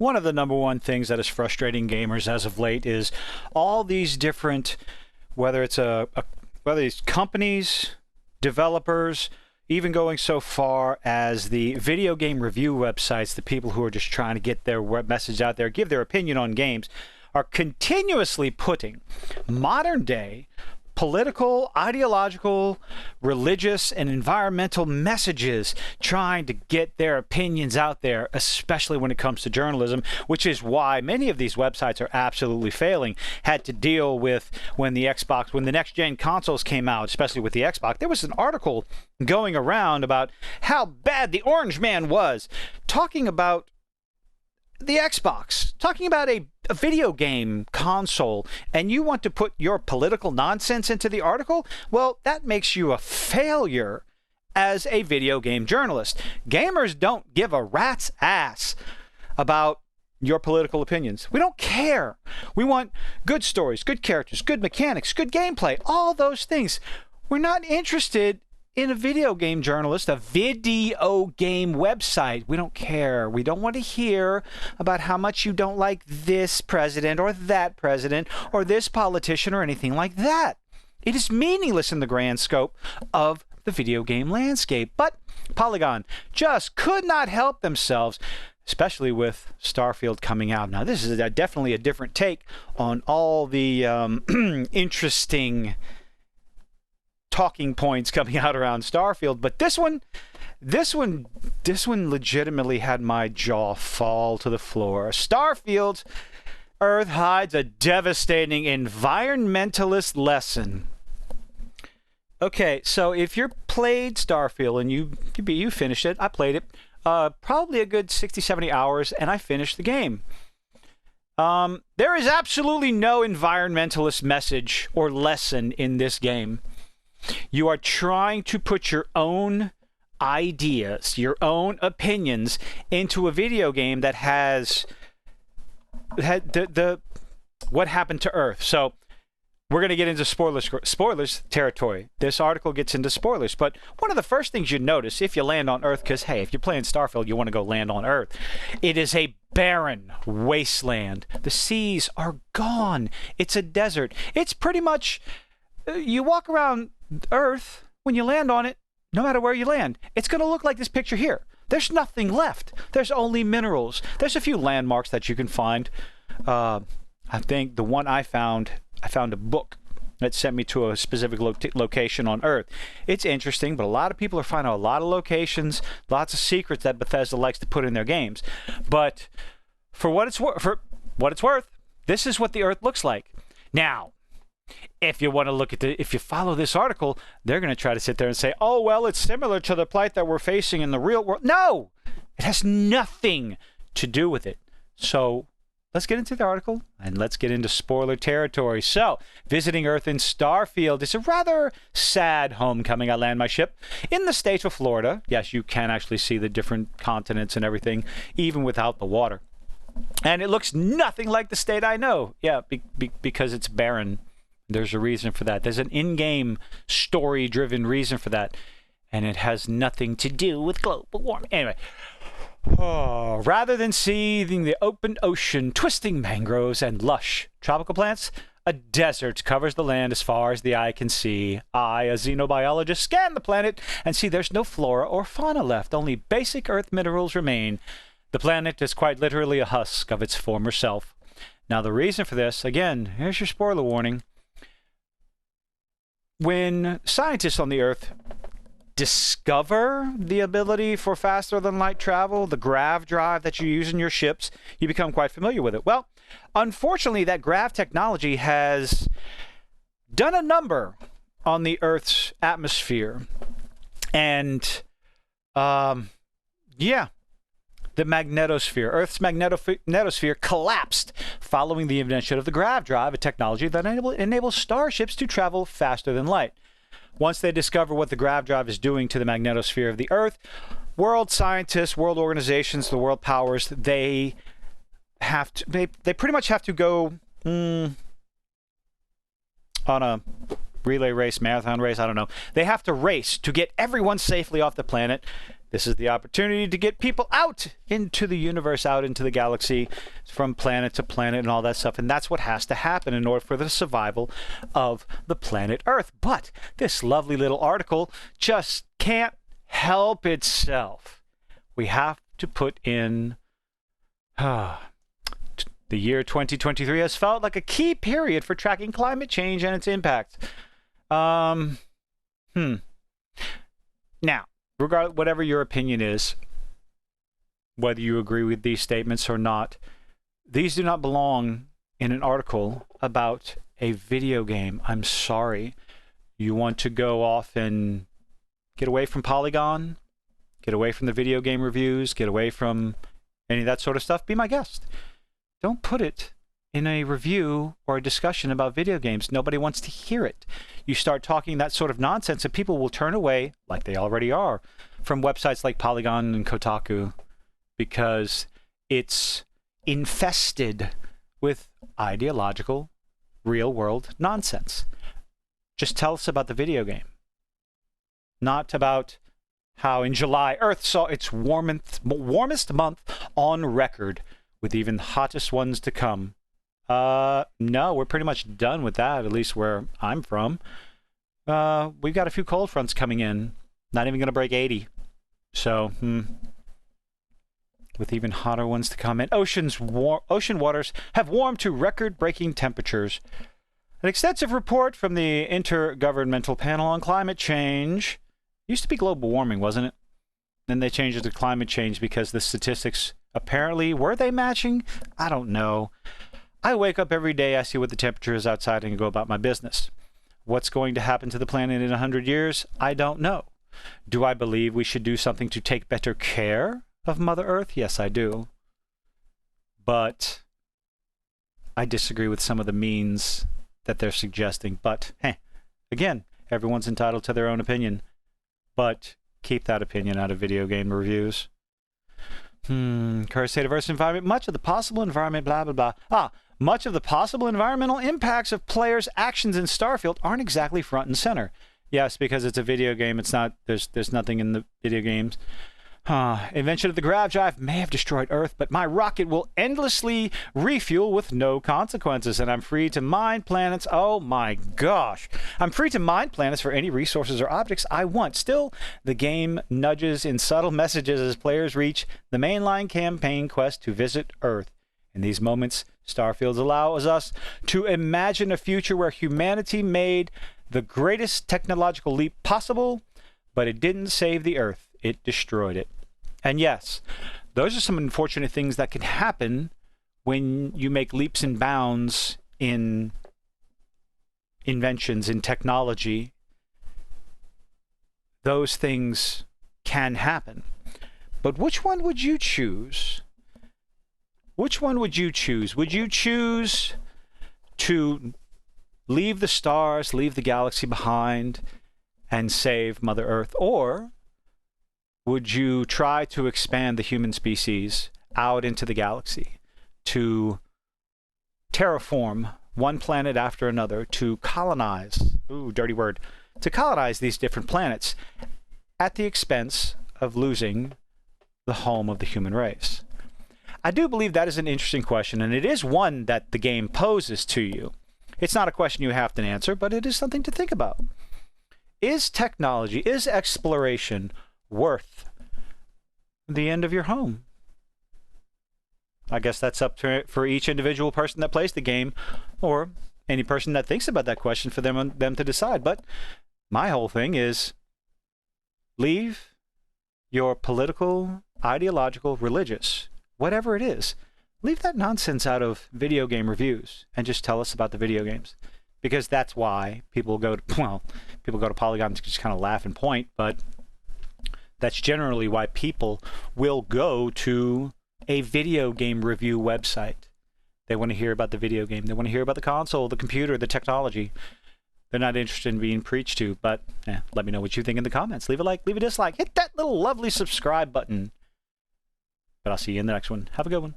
one of the number one things that is frustrating gamers as of late is all these different, whether it's whether it's companies, developers, even going so far as the video game review websites, the people who are just trying to get their web message out there, give their opinion on games, are continuously putting modern day political, ideological, religious, and environmental messages, trying to get their opinions out there, especially when it comes to journalism, which is why many of these websites are absolutely failing. Had to deal with when the next-gen consoles came out, especially with the Xbox. There was an article going around about how bad the Orange Man was, talking about the Xbox, talking about a video game console, and you want to put your political nonsense into the article? Well, that makes you a failure as a video game journalist. Gamers don't give a rat's ass about your political opinions. We don't care. We want good stories, good characters, good mechanics, good gameplay, all those things. We're not interested in a video game journalist, a video game website. We don't care. We don't want to hear about how much you don't like this president or that president or this politician or anything like that. It is meaningless in the grand scope of the video game landscape. But Polygon just could not help themselves, especially with Starfield coming out. Now, this is definitely a different take on all the interesting talking points coming out around Starfield, but this one legitimately had my jaw fall to the floor. Starfield, Earth hides a devastating environmentalist lesson. Okay, so if you played Starfield and you finished it, I played it probably a good 60-70 hours, and I finished the game. There is absolutely no environmentalist message or lesson in this game. You are trying to put your own ideas, your own opinions into a video game that has what happened to Earth. So we're going to get into spoilers territory. This article gets into spoilers, but one of the first things you notice if you land on Earth, because hey, if you're playing Starfield, you want to go land on Earth. It is a barren wasteland. The seas are gone. It's a desert. It's pretty much, you walk around Earth, when you land on it, no matter where you land, it's going to look like this picture here. There's nothing left. There's only minerals. There's a few landmarks that you can find. I think the one I found a book that sent me to a specific location on Earth. It's interesting, but a lot of people are finding a lot of locations, lots of secrets that Bethesda likes to put in their games. But for what it's worth, this is what the Earth looks like. Now, if you want to look at if you follow this article, they're going to try to sit there and say, oh, well, it's similar to the plight that we're facing in the real world. No, it has nothing to do with it. So let's get into the article and let's get into spoiler territory. So, visiting Earth in Starfield is a rather sad homecoming. I land my ship in the state of Florida. Yes, you can actually see the different continents and everything, even without the water. And it looks nothing like the state I know. Yeah, because it's barren. There's a reason for that. There's an in-game story-driven reason for that. And it has nothing to do with global warming. Anyway. Oh, rather than seeing the open ocean, twisting mangroves, and lush tropical plants, a desert covers the land as far as the eye can see. I, a xenobiologist, scan the planet and see there's no flora or fauna left. Only basic Earth minerals remain. The planet is quite literally a husk of its former self. Now, the reason for this, again, here's your spoiler warning. When scientists on the Earth discover the ability for faster than light travel, the grav drive that you use in your ships, you become quite familiar with it. Well, unfortunately, that grav technology has done a number on the Earth's atmosphere. And, yeah, the magnetosphere, Earth's magnetosphere collapsed following the invention of the grav drive, a technology that enables starships to travel faster than light. Once they discover what the grav drive is doing to the magnetosphere of the Earth, world scientists, world organizations, the world powers, they pretty much have to go on a relay race, marathon race, I don't know. They have to race to get everyone safely off the planet. This is the opportunity to get people out into the universe, out into the galaxy, from planet to planet and all that stuff. And that's what has to happen in order for the survival of the planet Earth. But this lovely little article just can't help itself. We have to put in... the year 2023 has felt like a key period for tracking climate change and its impact. Now, regardless, whatever your opinion is, whether you agree with these statements or not, these do not belong in an article about a video game. I'm sorry. You want to go off and get away from Polygon, get away from the video game reviews, get away from any of that sort of stuff, be my guest. Don't put it in a review or a discussion about video games. Nobody wants to hear it. You start talking that sort of nonsense and people will turn away, like they already are, from websites like Polygon and Kotaku because it's infested with ideological, real-world nonsense. Just tell us about the video game. Not about how in July Earth saw its warmest month on record, with even the hottest ones to come. No, we're pretty much done with that, at least where I'm from. We've got a few cold fronts coming in. Not even going to break 80. So, with even hotter ones to come in. Ocean waters have warmed to record-breaking temperatures. An extensive report from the Intergovernmental Panel on Climate Change. Used to be global warming, wasn't it? Then they changed it to climate change because the statistics apparently, were they matching? I don't know. I wake up every day, I see what the temperature is outside, and go about my business. What's going to happen to the planet in 100 years? I don't know. Do I believe we should do something to take better care of Mother Earth? Yes, I do. But I disagree with some of the means that they're suggesting. But, hey, again, everyone's entitled to their own opinion. But keep that opinion out of video game reviews. Current state of Earth's environment. Much of the possible environment, blah, blah, blah. Much of the possible environmental impacts of players' actions in Starfield aren't exactly front and center. Yes, because it's a video game. It's not, there's nothing in the video games. Invention of the grav drive may have destroyed Earth, but my rocket will endlessly refuel with no consequences, and I'm free to mine planets. Oh my gosh. I'm free to mine planets for any resources or objects I want. Still, the game nudges in subtle messages as players reach the mainline campaign quest to visit Earth. In these moments, Starfield allows us to imagine a future where humanity made the greatest technological leap possible, but it didn't save the Earth. It destroyed it. And yes, those are some unfortunate things that can happen when you make leaps and bounds in inventions, in technology. Those things can happen. But which one would you choose? Which one would you choose? Would you choose to leave the stars, leave the galaxy behind, and save Mother Earth? Or would you try to expand the human species out into the galaxy, to terraform one planet after another, to colonize, ooh, dirty word, to colonize these different planets at the expense of losing the home of the human race? I do believe that is an interesting question, and it is one that the game poses to you. It's not a question you have to answer, but it is something to think about. Is technology, is exploration worth the end of your home? I guess that's up to for each individual person that plays the game, or any person that thinks about that question, for them to decide. But my whole thing is, leave your political, ideological, religious, whatever it is, leave that nonsense out of video game reviews and just tell us about the video games. Because that's why people go to, well, people go to Polygon to just kind of laugh and point, but that's generally why people will go to a video game review website. They want to hear about the video game. They want to hear about the console, the computer, the technology. They're not interested in being preached to, but let me know what you think in the comments. Leave a like, leave a dislike, hit that little lovely subscribe button. But I'll see you in the next one. Have a good one.